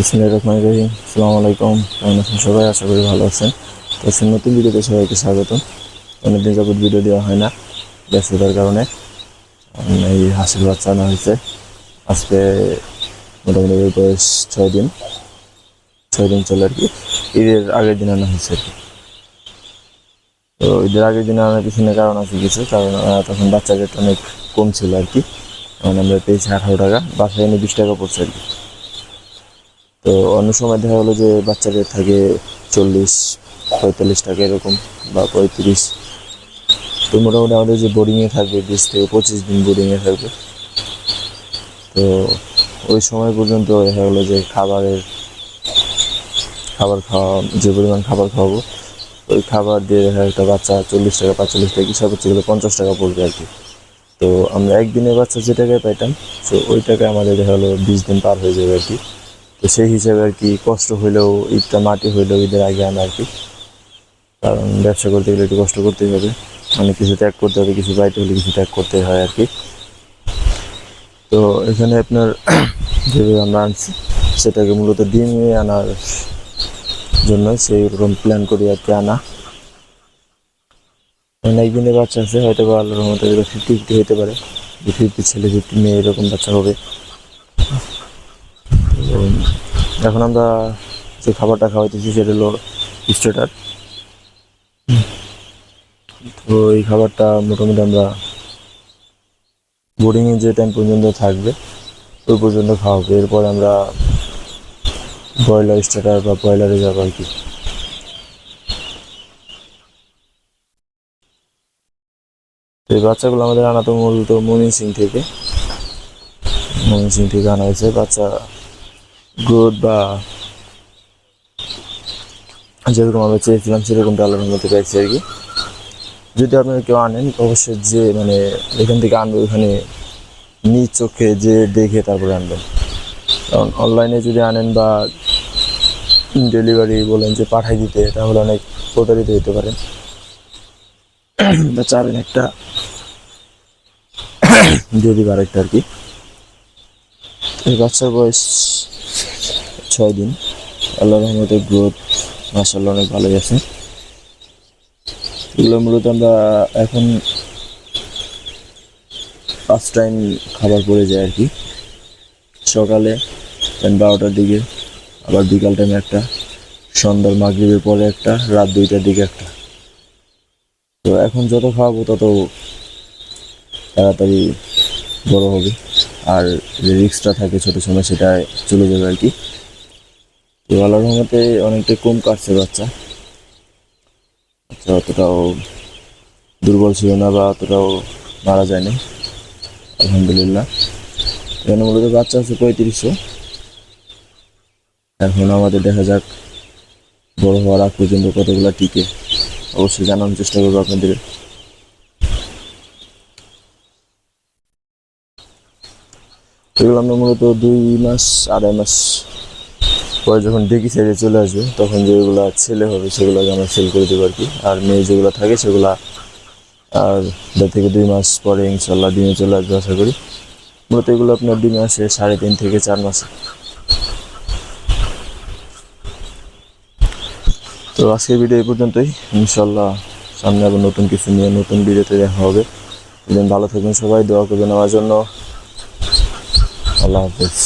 বিসমিল্লাহির রহমানির রহিম। আসসালামু আলাইকুম। কেমন আছেন সবাই? আশা করি ভালো আছেন। তো নতুন ভিডিওতে সবাইকে স্বাগতম। অনেকদিন যাবত ভিডিও দেওয়া হয় না, ব্যস্ততার কারণে। এই হাঁসের বাচ্চা আনা হয়েছে আজকে, মোটামুটি বয়স 6 দিন চলে আর কি। ঈদের আগের দিন আনা হয়েছে আর কি। তো ঈদের আগের দিন আনার পিছনে কারণ আছে কিছু, কারণ তখন বাচ্চার রেট অনেক কম ছিল আর কি। আমরা পেয়েছি 18 টাকা, বাসায় এনে 20 টাকা পড়ছে আর কি। তো অন্য সময় দেখা গেলো যে বাচ্চা রেট থাকে 40-45 টাকা এরকম, বা 35। তো মোটামুটি আমাদের যে বোর্ডিংয়ে থাকবে 20 থেকে 25 দিন বোর্ডিংয়ে থাকবে। তো ওই সময় পর্যন্ত দেখা গেলো যে খাবার খাওয়া, যে পরিমাণ খাবার খাওয়াবো ওই খাবার দিয়ে দেখা একটা বাচ্চা 40 টাকা 45 টাকা হিসাব হচ্ছে গেলে 50 টাকা পড়বে আর কি। তো আমরা একদিনের বাচ্চা যে টাকায় পাইতাম, তো ওই টাকায় আমাদের দেখা গেলো 20 দিন পার হয়ে যাবে আর কি। তো সেই হিসাবে আর কি, কষ্ট হইলেও ঈদটা মাটি হইলেও ঈদের আগে আনা আর কি। কারণ ব্যবসা করতে গেলে একটু কষ্ট করতেই হবে, অনেক কিছু ত্যাগ করতে হবে, কিছু পাইতে হলে কিছু ত্যাগ করতে হয় আর কি। তো এখানে আপনার যেভাবে আমরা আনছি সেটাকে মূলত ডিমে আনার জন্য সেই রকম প্ল্যান করি আর কি আনা। অনেক দিনের বাচ্চা আছে, হয়তো বা আল্লাহর রহমতে 50-50 হতে পারে, যে 50 ছেলে 50 মেয়ে এরকম বাচ্চা হবে। এখন আমরা যে খাবারটা খাওয়াইতেছি সেটা হলো স্টার্টার। তো এই খাবারটা মোটামুটি আমরা বোর্ডিংয়ে যে টাইম পর্যন্ত থাকবে ওই পর্যন্ত খাওয়াবো। এরপর আমরা ব্রয়লার স্টার্টার বা ব্রয়লারে যাবো আর কি। এই বাচ্চাগুলো আমাদের আনা তো মূলত ময়মনসিং থেকে আনা হয়েছে। বাচ্চা গ্রোথ বা যেরকম আমরা চেয়েছিলাম সেরকমটা আল্লাহর মধ্যে পেয়েছি আর কি। যদি আপনারা কেউ আনেন অবশ্যই যে মানে এখান থেকে আনবে ওখানে নিজ চোখে যে দেখে তারপরে আনবেন। কারণ অনলাইনে যদি আনেন বা ডেলিভারি বলেন যে পাঠাই দিতে, তাহলে অনেক প্রতারিত হতে পারেন বা চাবেন একটা দিয়ে দিবে আরেকটা আর কি। এই বাচ্চার বয়স 6 দিন, আল্লাহর রহমতে গ্রোথ মাশাআল্লাহ অনেক ভালোই আছে। এগুলো মূলত আমরা এখন 5 টাইম খাবার পড়ে যায় আর কি। সকালে 12টার দিকে, আবার বিকাল টাইমে একটা, সন্ধ্যার মাগরিবের পরে একটা, রাত 2টার দিকে একটা। তো এখন যত খাওয়াবো তত তাড়াতাড়ি বড় হবে, আর যে রিস্কটা থাকে ছোটো সময় সেটা চলে যাবে আর কি। তো আল্লাহর রহমতে অনেকটাই কম কাটছে বাচ্চা, অতটাও দুর্বল ছিল না বা অতটাও মারা যায়নি আলহামদুলিল্লাহ। এখানে মূলত বাচ্চা আছে 3500। এখন আমাদের দেখা যাক বড় হওয়ার আগ পর্যন্ত কতগুলো টিকে, অবশ্যই জানানোর চেষ্টা করবো আপনাদের। এগুলো আমরা মূলত 2 মাস 2.5 মাস পরে যখন ডেকি সাইডে চলে আসবে, তখন যেগুলো ছেলে হবে সেগুলোকে আমরা সেল করে দেবো আর কি। আর মেয়ে যেগুলো থাকে সেগুলো আর 1.5 থেকে 2 মাস পরে ইনশাল্লাহ ডিমে চলে আসবে আশা করি। মূলত এগুলো আপনার ডিমে আসে 3.5 থেকে 4 মাসে। তো আজকের ভিডিও এই পর্যন্তই, ইনশাল্লাহ সামনে আবার নতুন কিছু নিয়ে নতুন ভিডিওতে দেখা হবে। ভালো থাকবেন সবাই, দোয়া করবেন আমার জন্য। আল্লাহ হাফেজ।